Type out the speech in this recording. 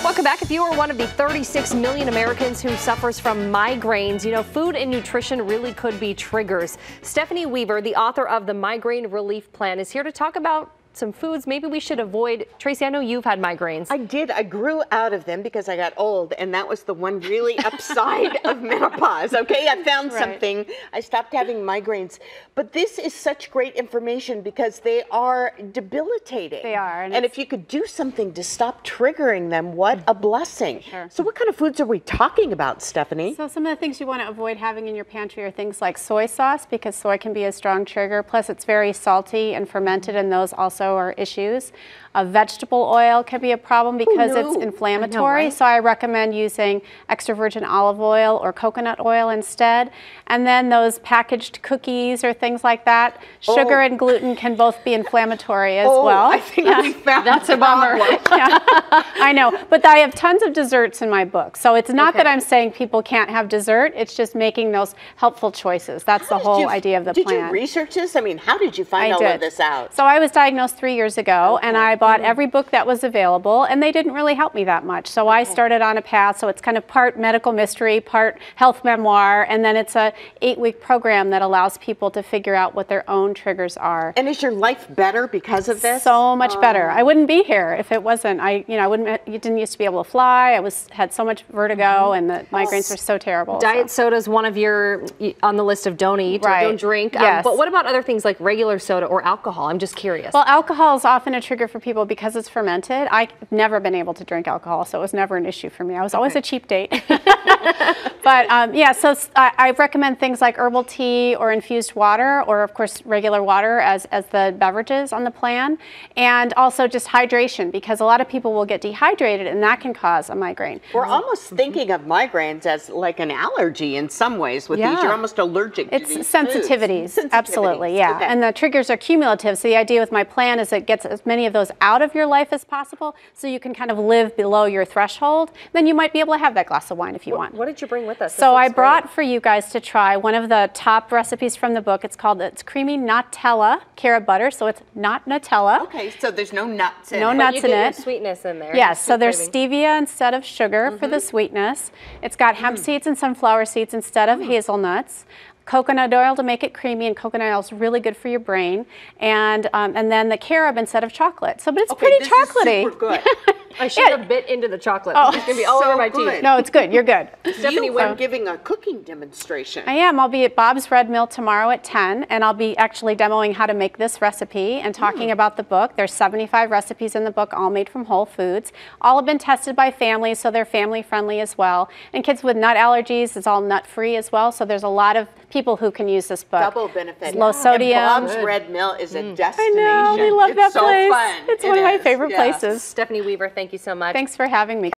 Welcome back. If you are one of the 36 million Americans who suffers from migraines, you know, food and nutrition really could be triggers. Stephanie Weaver, the author of the Migraine Relief Plan, is here to talk about some foods maybe we should avoid. Tracy, I know you've had migraines. I did. I grew out of them because I got old, and that was the one really upside of menopause. Okay, I found something. I stopped having migraines. But this is such great information because they are debilitating. They are. And if you could do something to stop triggering them, what a blessing. Sure. So what kind of foods are we talking about, Stephanie? So some of the things you want to avoid having in your pantry are things like soy sauce, because soy can be a strong trigger. Plus it's very salty and fermented, and those also are issues. Vegetable oil can be a problem because it's inflammatory. I know, right? So I recommend using extra virgin olive oil or coconut oil instead. And then those packaged cookies or things like that. Sugar and gluten can both be inflammatory as well. I think we found that's a bummer. Yeah, I know, but I have tons of desserts in my book. So it's not that I'm saying people can't have dessert, it's just making those helpful choices. That's the whole idea of the plan. Did you research this? I mean, how did you find all of this out? So I was diagnosed 3 years ago, and I bought every book that was available, and they didn't really help me that much. So I started on a path, so it's kind of part medical mystery, part health memoir, and then it's a 8-week program that allows people to figure out what their own triggers are. And is your life better because of this? So much better. I wouldn't be here if it wasn't. I didn't used to be able to fly. Had so much vertigo, and the migraines were so terrible. Diet soda is one of your on the list of don't eat or don't drink. Yes. But what about other things like regular soda or alcohol? I'm just curious. Well, alcohol is often a trigger for people because it's fermented. I've never been able to drink alcohol, so it was never an issue for me. I was always a cheap date. But yeah, so I recommend things like herbal tea or infused water, or of course regular water as the beverages on the plan, and also just hydration, because a lot of people will get dehydrated and that can cause a migraine. We're almost thinking of migraines as like an allergy in some ways with these. You're almost allergic to these sensitivities. Absolutely, yeah. And the triggers are cumulative, so the idea with my plan is it gets as many of those out of your life as possible so you can kind of live below your threshold. Then you might be able to have that glass of wine if you want. What did you bring with us? So I brought for you guys to try one of the top recipes from the book. It's creamy Nutella carrot butter, so it's not Nutella. Okay, so there's no nuts in it. No nuts in it. Sweetness in there. Yes, so there's stevia instead of sugar for the sweetness. It's got hemp seeds and sunflower seeds instead of hazelnuts. Coconut oil to make it creamy, and coconut oil is really good for your brain. And then the carob instead of chocolate. So, but it's pretty chocolatey. Is super good. I should have bit into the chocolate. It's going to be all over my teeth. No, it's good. You're good. Stephanie, we're giving a cooking demonstration. I am. I'll be at Bob's Red Mill tomorrow at 10, and I'll be actually demoing how to make this recipe and talking about the book. There's 75 recipes in the book, all made from whole foods. All have been tested by families, so they're family friendly as well. And kids with nut allergies, it's all nut free as well. So there's a lot of people who can use this book. Double benefit. It's low sodium. And Bob's Red Mill is a destination. I know. We love that place. It's so fun. It's one of my favorite places. Stephanie Weaver, thank you so much. Thanks for having me.